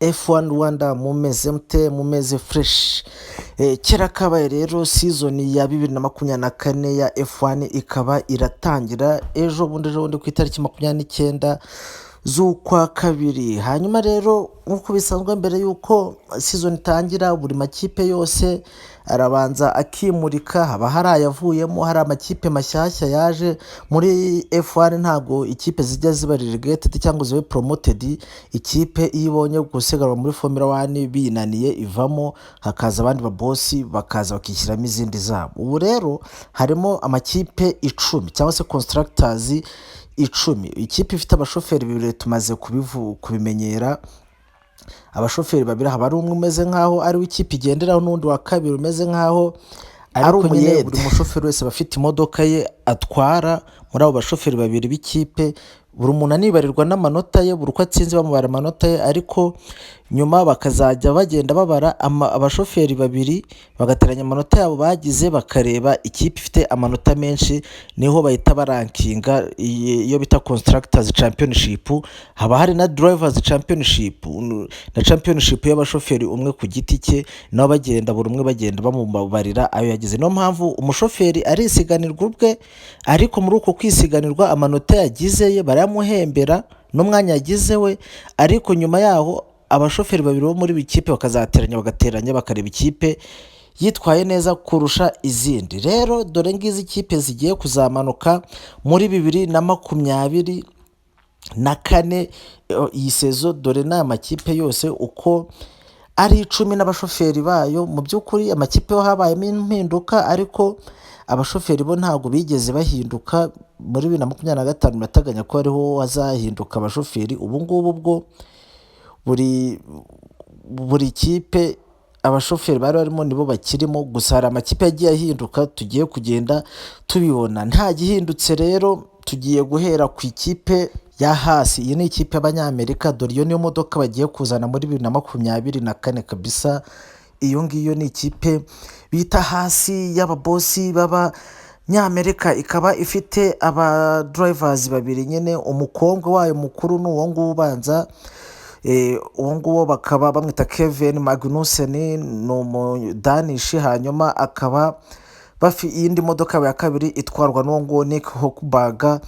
F1 Rwanda mumeze mute mumeze fresh. Kera kabaye rero season ya 2024 ya F1 ikaba iratangira ejo bundi ku itariki 29 z'ukwa kabiri. Hanyuma rero nkuko bisanzwe mbere yuko season itangira buri makipe yose arabanza akimurika, haba hari ayavuyemo, hari amakipe mashyashya yaje muri F1. Ntabwo ikipe zijya ziba relegated cyangwa zibe promoted. Ikipe ibonye gusiganwa muri Formula 1 binaniye ivamo, hakaza abandi babosi bakaza bakishyiramo izindi zabo. Ubu rero harimo amakipe 10 cyangwa se constructors 10. Ikipe ifite abashoferi 2 tumaze kubimenyera. Abashoferi babiri, haba ari umwe umeze nkaho ari w'ikipe igenderaho n'undi wa kabiri umeze nkaho ari umuyede. Buri mushoferi wese bafite imodoka ye atwara. Muri abo bashoferi babiri b'ikipe buri umuntu anibarirwa n'amanota ye, buri uko atsinze bamubara amanota ye, ariko nyuma bakazajya bagenda babara abashoferi babiri bagateranya amanota yabo bagize, bakareba ikipe ifite amanota menshi, niho bahita barankinga iyo bita constructors championship. Haba hari na drivers championship na championship y'abashoferi umwe ku giti cye, nabo bagenda buri umwe bagenda bamubarira ayo yagize. Niyo mpamvu umushoferi arisiganirwa ubwe, ariko muri uko kwisiganirwa amanota yagize ye baramuhembera n'umwanya yagize we, ariko nyuma yaho abashoferi babiri bo muri ikipe bagateranya bakareba ikipe yitwaye neza kurusha izindi. Rero dore ngizi ikipe zigiye kuzamanuka muri 2024 iyi sezo. Dore n'aya makipe yose uko ari 10 n'abashoferi bayo. Mu by'ukuri amakipe yo habayemo impinduka, ariko abashoferi bo ntabwo bigeze bahinduka. Muri 2025 bateganya ko ariho hazahinduka abashoferi. Ubu ngubu bwo buri kipe abashoferi bari barimo nibo bakirimo, gusa hari amakipe yagiye ahinduka tugiye kugenda tubibona. Nta gihindutse rero tugiye guhera ku ikipe ya hasi. Iyi ni ikipe y'Abanyamerika, dore iyo niyo modoka bagiye kuzana muri 2024 kabisa. Iyo ngiyo ni ikipe bita hasi y'ababosi b'Abanyamerika, ikaba ifite aba drivers babiri nyine. Umukobwa wayo mukuru ni uwo nguwo ubanza, uwo nguwo bakaba bamwita Kevin Magnussen, ni umudanishi. hanyuma akaba iyindi modoka ya kabiri itwarwa n'uwo nguwo Nick Hülkenberg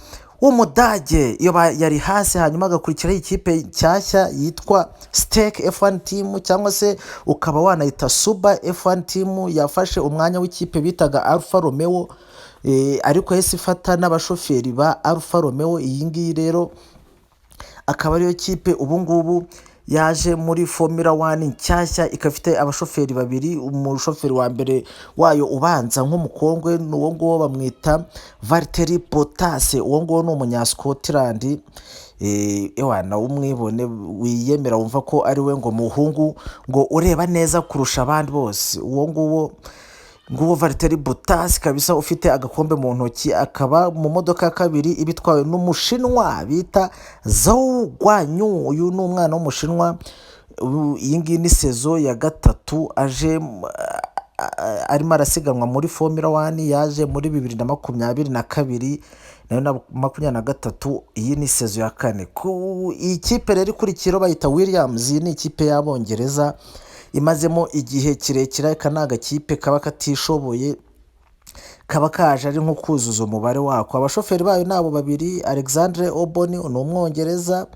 w'Umudage, iyo yari hasi. hanyuma agakurikiraho ikipe nshyashya yitwa Stake F1 team, cyangwa se ukaba wanayita Suba F1 team. yafashe umwanya w'ikipe bitaga Alfa Romeo, ariko yahise ifata n'abashoferi ba Alfa Romeo. iyi ngiyi rero akaba ariyo kipe ubu ngubu yaje muri Formula 1 nshyashya, ikafite abashoferi babiri. Umushoferi wa mbere wayo ubanza nk'umukongwe ni uwo nguwo bamwita Valtteri Bottas. uwo nguwo ni umunya-Scotland, ewana umwibone wiyemera wumva ko ari we ngo muhungu ngo ureba neza kurusha abandi bose. uwo nguwo Valtteri Bottas kabisa, ufite agakombe mu ntoki. akaba mu modoka ya kabiri ibitwawe n'umushinwa bita Zhou Guanyu. uyu ni umwana w'umushinwa. iyi ngiyi ni sezo ya 3 aje arimo arasiganwa muri Formula 1. yaje muri 2022 nayo na 2023. iyi ni sezo ya 4. iyi kipe rero ikurikira bayita Williams. iyi ni ikipe y'Abongereza imazemo igihe kirekire. aka ni agakipe kaba katishoboye, kaba kaje ari nko kuzuza umubare wako. abashoferi bayo nabo babiri, Alexandre Albon ni umwongereza,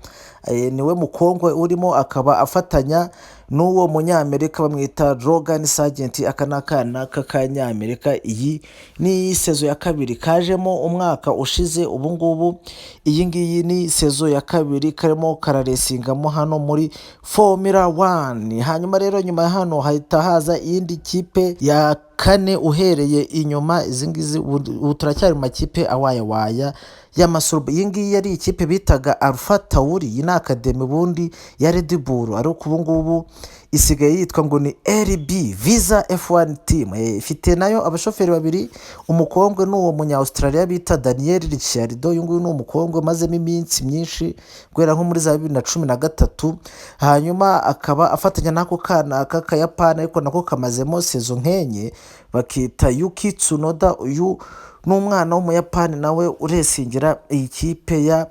niwe mukongwe urimo, akaba afatanya n'uwo munyamerika bamwita Logan Sargent. aka ni akana k'akanyamerika. iyi ni sezo ya 2 kajemo umwaka ushize. ubu ngubu iyi ngiyi ni sezo ya 2 karimo kararesingamo hano muri Formula 1. hanyuma rero nyuma ya hano hahita haza iyindi kipe ya 4 uhereye inyuma. izi ngizi ubu turacyari mu makipe awayawaya y'amasurubu. iyi ngiyi yari ikipe bitaga Alpha Tauri. iyi ni akademi bundi ya Red Bull, ariko ubu ngubu isigaye yitwa ngo ni LB Visa F1 team. ifite nayo abashoferi babiri. umukongwe ni uwo munya-Australia bita Daniel Ricciardo. uyu nguyu ni umukongwe mazemo iminsi myinshi guhera nko muri za 2013. hanyuma akaba afatanya n'ako kana k'Akayapani, ariko nako kamazemo sezo nkenye, bakita Yuki Tsunoda. uyu ni umwana w'Umuyapani nawe uresingira iyi kipe ya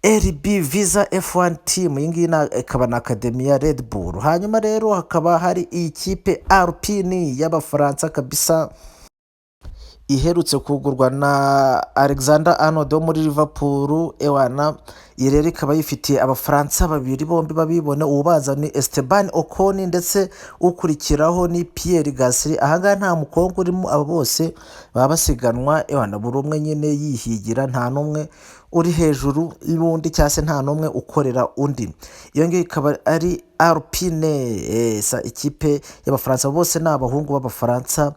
RB Visa F1 team, iyi ngiyi ikaba na akademi ya Red Bull. Hanyuma rero hakaba hari iyi kipe Alpine y'Abafaransa kabisa, iherutse kugurwa na Alexander Arnold wo muri Liverpool. Ewana, iyi rero ikaba yifitiye Abafaransa babiri, bombi babibone, ubaza ni Esteban Ocon ndetse ukurikiraho ni Pierre Gasly. Ahangaha nta mukobwa urimo, abo bose baba basiganwa, ewana, buri umwe nyine yihigira, nta n'umwe uri hejuru y'undi cyangwa se nta n'umwe ukorera undi. Iyo ngiyo ikaba ari Alpine, ikipe y'Abafaransa, bose ni abahungu b'Abafaransa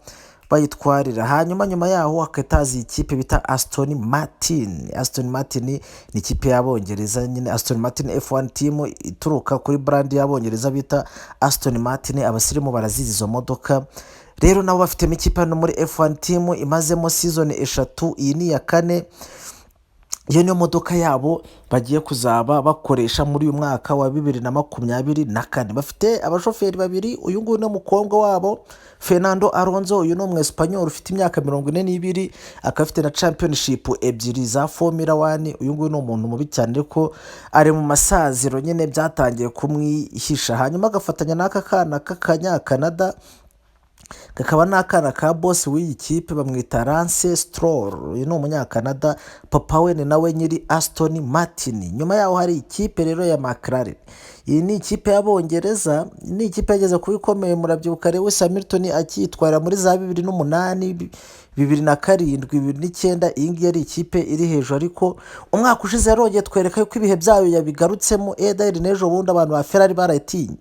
bayitwarira. Hanyuma nyuma yaho hakataza ikipe bita Aston Martin. Aston Martin ni ikipe y'Abongereza nyine, Aston Martin F1 team ituruka kuri brand y'Abongereza bita Aston Martin. Abasirimu barazizi izo modoka rero, nabo bafitemo ikipe hano muri F1 team imazemo season 3, iyi ni iya 4. Iyo niyo modoka yabo bagiye kuzaba bakoresha muri uyu mwaka wa 2024. Bafite abashoferi babiri, uyu nguyu ni umukobwa wabo Fernando Alonso, uyu ni umwesipanyoli ufite imyaka 42, akaba afite na championship ebyiri za Formula 1. Uyu nguyu ni umuntu mubi cyane ariko ari mu masaziro nyine, byatangiye kumwihisha. Hanyuma agafatanya n'aka kana k'Akanyakanada, kakaba n'akana ka boss w'iyi kipe, bamwita Lance Stroll. Uyu ni umunyakanada, papa we ni nawe nyiri Aston Martin. Nyuma yaho hari ikipe rero ya mclaren. Iyi ni ikipe y'Abongereza, ni ikipe yageze kuba ikomeye, murabyibuka Lewis Hamilton akitwara muri za 2008, 2007, 2009. Iyi ngiyi ari ikipe iri hejuru, ariko umwaka ushize yarongeye twereka yuko ibihe byayo yabigarutsemo. Edari n'ejo bundi abantu ba Ferrari barayitinye.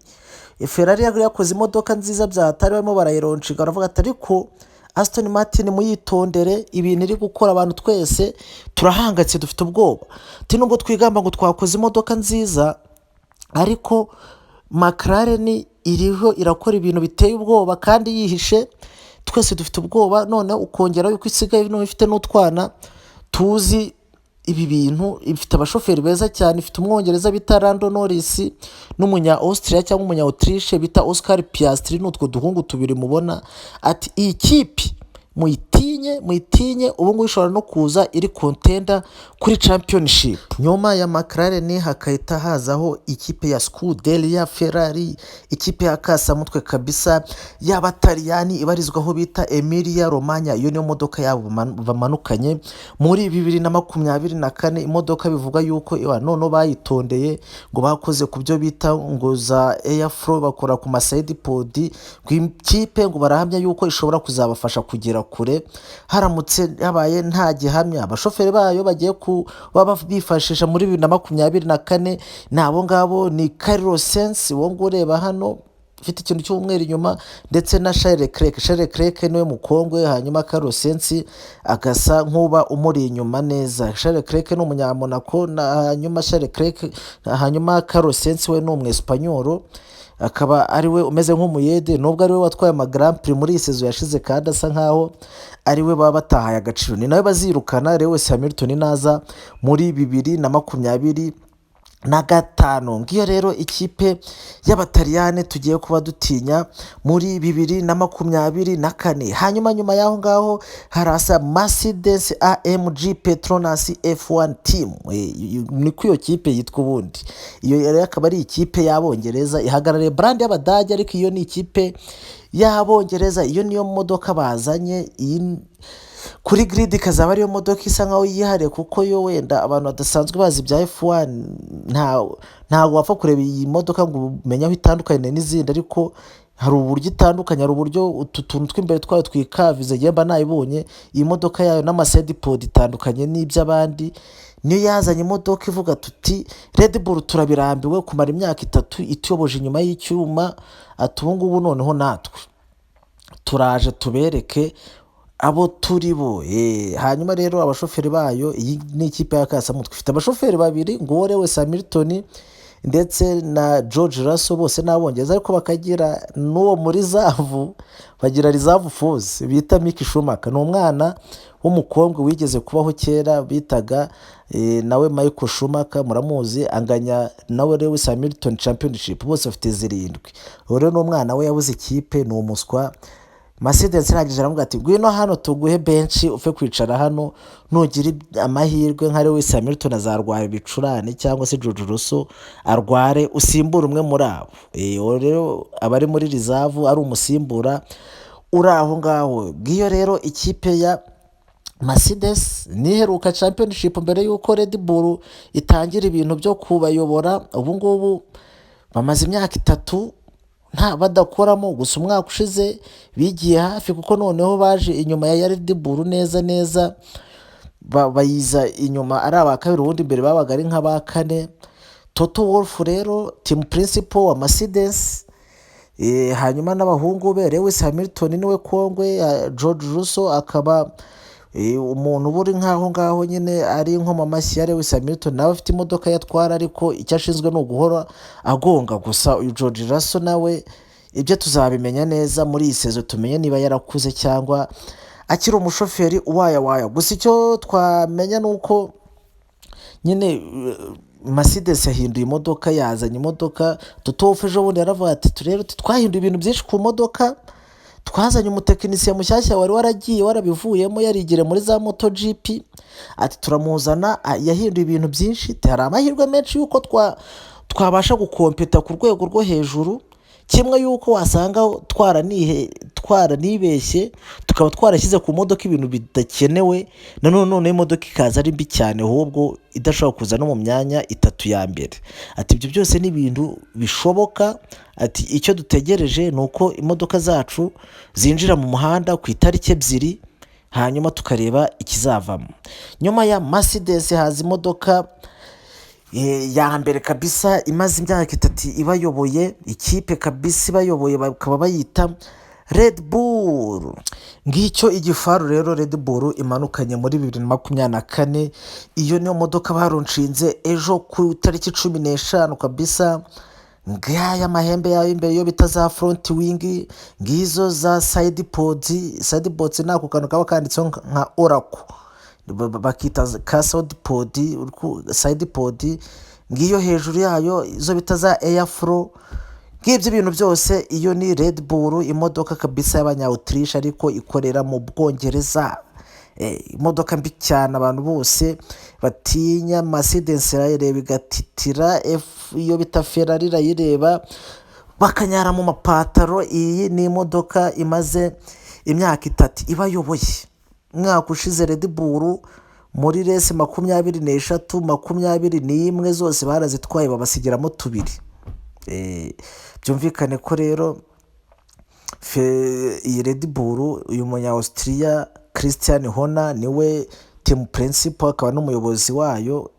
Ferrari yakoze imodoka nziza byatari, barimo barayironshinga, baravuga ati ariko Aston Martin muyitondere, ibintu iri gukora abantu twese turahangatse, dufite ubwoba. Ati nubwo twigamba ngo twakoze imodoka nziza, ariko mclaren iriho irakora ibintu biteye ubwoba kandi yihishe, twese dufite ubwoba. None ukongera yuko isigaye ifite n'utwana tuzi ibi bintu, ifite abashoferi beza cyane. Ifite umwongereza bita Lando Norris n'umunya Austria cyangwa umunya Autriche bita Oscar Piastri, n'utwo duhungu tubiri mubona. Ati iyi kipe muyitinye, ubu ngubu ishobora no kuza iri contender kuri championship. Nyuma ya mclaren hakahita hazaho ikipe ya Scuderia Ferrari, ikipe ya kasamutwe kabisa y'Abataliyani ibarizwaho bita Emilia Romagna. Iyo niyo modoka yabo bamanukanye muri 2024. Imodoka bivuga yuko none bayitondeye, ngo bakoze ku byo bita ngo za airflow, bakora ku maside pod. Ikipe ngo barahamya yuko ishobora kuzabafasha kugera kure haramutse habaye nta gihamya. Abashoferi bayo bagiye kuba bifashisha muri 2024 nabo ngabo ni Carlos Sainz, wo ngo ureba hano ufite ikintu cy'umweru inyuma, ndetse na Charles Leclerc niwe mukongwe. Hanyuma Carlos Sainz agasa nk'uba umuri inyuma neza. Charles Leclerc ni umunyamonako, hanyuma Carlos Sainz we ni umwesipanyoli, akaba ari we umeze nk'umuyede, nubwo ari we watwaye ama Grand Prix muri iyi sezo yashize, kandi asa nkaho ari we baba batahaye agaciro. Ni nawe bazirukana Lewis Hamilton naza muri 2025. Ngiyo rero ikipe y'Abataliyani tugiye kuba dutinya muri 2024. Hanyuma nyuma yaho ngaho harasa Mercedes AMG Petronas F1 team. Niko iyo kipe yitwa ubundi. Iyo rero akaba ari ikipe y'Abongereza ihagarariye brand y'Abadage, ariko iyo ni ikipe y'Abongereza. Iyo niyo modoka bazanye, kuri grid ikazaba ariyo modoka isa nkaho yihariye, kuko yo wenda abantu badasanzwe bazi bya F1 ntago wapfa kureba iyi modoka ngo umenye aho itandukanye n'izindi, ariko hari uburyo itandukanye, hari uburyo utuntu tw'imbere twayo twikavize yemba nayibonye. Iyi modoka yayo n'amaside pod itandukanye n'iby'abandi. Niyo yazanye imodoka ivuga tuti Red Bull turabirambiwe kumara imyaka 3 ituyoboje inyuma y'icyuma, ati ubu ngubu noneho natwe turaje tubereke abo turi bo. Hanyuma rero abashoferi bayo, iyi ni ikipe ya kasamutwe, ifite abashoferi babiri, ngo Lewis Hamilton ndetse na George Russell, bose n'Abongereza, ariko bakagira n'uwo muri zavu, bagira reserve force bita Mick Schumacher. Ni umwana w'umukobwa wigeze kubaho kera bitaga nawe Michael Schumacher, muramuzi, anganya nawe Lewis Hamilton championship, bose bafite 7. Rero n'umwana we yabuze ikipe, ni umuswa Mercedes irangije aramubwira ati ngwino hano tuguhe benshi upfe kwicara hano, nugira amahirwe nka Lewis Hamilton azarwara ibicurane cyangwa se George Russell arware usimbura umwe muri abo. Uwo rero aba ari muri reserve ari umusimbura uri aho ngaho. Ngiyo rero ikipe ya Mercedes niheruka championship mbere y'uko Red Bull itangira ibintu byo kubayobora. Ubu ngubu bamaze imyaka 3 nta badakoramo, gusa umwaka ushize bigiye hafi kuko noneho baje inyuma ya Red Bull neza neza, bayiza inyuma ari aba kabiri, ubundi imbere babaga ari nk'aba kane. Toto Wolff rero team principal wa Mercedes, hanyuma n'abahungu be Lewis Hamilton niwe kongwe, George Russell akaba umuntu buri nkaho ngaho nyine ari nkoma mashyi ya Lewis Hamilton, nawe afite imodoka yatwara ariko icyo ashinzwe no guhora agonga gusa. Uyu George Russell nawe ibyo tuzabimenya neza muri iyi sezo, tumenye niba yarakuze cyangwa akiri umushoferi uwaya. Gusa icyo twamenya nuko nyine Mercedes yahinduye imodoka, yazanye imodoka. Toto Wolff ejo bundi yaravuga ati rero twahinduye ibintu byinshi ku modoka, twazanye umutekinisiye mushyashya wari waragiye warabivuyemo yarigire muri za MotoGP, ati turamuzana yahinduye ibintu byinshi. Hari amahirwe menshi yuko twabasha gukompeta ku rwego rwo hejuru, kimwe yuko wasanga twaranibeshye tukaba twarashyize ku modoka ibintu bidakenewe, none imodoka ikaza ari mbi cyane ahubwo idashobora kuza no mu myanya 3 ya mbere. Ati ibyo byose ni ibintu bishoboka. Ati icyo dutegereje ni uko imodoka zacu zinjira mu muhanda ku itariki 2, hanyuma tukareba ikizavamo. Nyuma ya Mercedes haza imodoka ya mbere kabisa imaze imyaka 3 ibayoboye, ikipe kabisa ibayoboye, bakaba bayita Red Bull. Ngicyo igifaru rero Red Bull imanukanye muri 2024. Iyo niyo modoka baronshinze ejo ku tariki 15 kabisa. Ngaya amahembe yayo imbere yo bita za front wing, ngizo za side pods nako kantu kaba kanditseho nka Oracle, bakita ka side pod. Ngiyo hejuru yayo izo bita za airflow. Ngibyo ibintu byose iyo ni Red Bull, imodoka kabisa y'abanya-Autriche ariko ikorera mu Bwongereza. Imodoka mbi cyane, abantu bose batinya. Mercedes irayireba igatitira, iyo bita Ferrari irayireba bakanyara mu mapataro. Iyi ni imodoka imaze imyaka 3 ibayoboye. Mwaka ushize Red Bull muri race 23, 21 zose barazitwaye babasigiramo 2. Byumvikane ko rero iyi Red Bull uyu munya-Austria Christian Horner niwe team principal, akaba n'umuyobozi wayo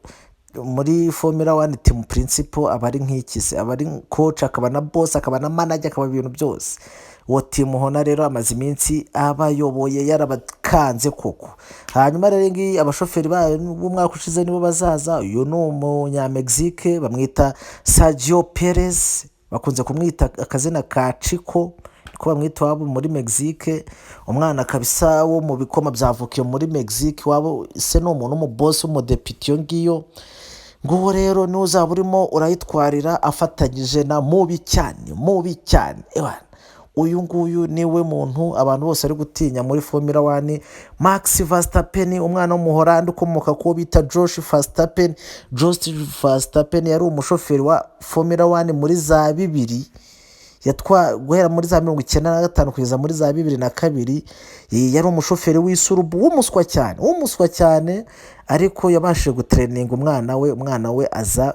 muri Formula 1. Team principal aba ari nk'ikise, aba ari coach, akaba na boss, akaba na manager, akaba ibintu byose. Uwo team Horner rero amaze iminsi abayoboye yarabakanze koko. Hanyuma rero ngi abashoferi b'umwaka ushize nibo bazaza. Uyu ni umunya-Mexique bamwita Sergio Perez, bakunze kumwita akazina ka Chico, ko bamwita wabo muri Mexique. Umwana kabisa wo mu bikoma byavukiye muri Mexique, wabo se no umuntu mu boss w'umudepite ngiyo. Ngo rero n'uzaba urimo urayitwarira afatanyije na mubi cyane. Uyu nguyu niwe muntu abantu bose ari gutinya muri Formula 1, Max Verstappen, umwana w'umuholandi ukomoka ku bita Josh Verstappen. Yari umushoferi wa Formula 1 muri za 2, guhera muri za 1995 kugeza muri za 2002. Yari umushoferi w'isurubu w'umuswa cyane, ariko yabashije gutraininga umwana we aza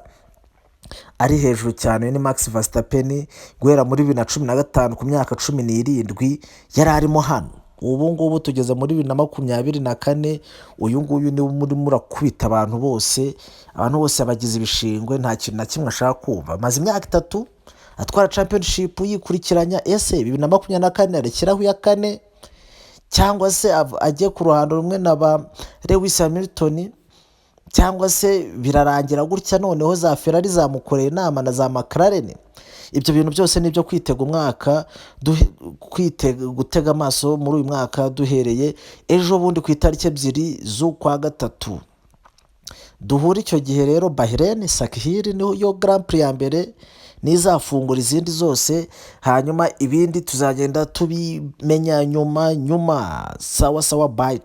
ari hejuru cyane. Ni Max Verstappen guhera muri 2015 ku myaka 17 yari arimo hano. Ubu ngubu tugeze muri 2024. Uyu nguyu ni muri murakubita abantu bose abagize ibishingwe, nta kintu na kimwe ashaka kumva. Maze imyaka 3 atwara championship yikurikiranya. Ese 2024 arekeraho ya 4 cyangwa se agiye ku ruhando rumwe na ba Lewis Hamilton, cyangwa se birarangira gutya noneho za Ferrari zamukoreye inama na za mclaren? Ibyo bintu byose nibyo kwitega umwaka, gutega amaso muri uyu mwaka duhereye ejo bundi ku itariki 2 z'ukwa 3. Duhura icyo gihe rero Bahrain Sakhir niho yo Grand Prix ya mbere n'izafungura izindi zose, hanyuma ibindi tuzagenda tubimenya nyuma. Sawa sawa, bye.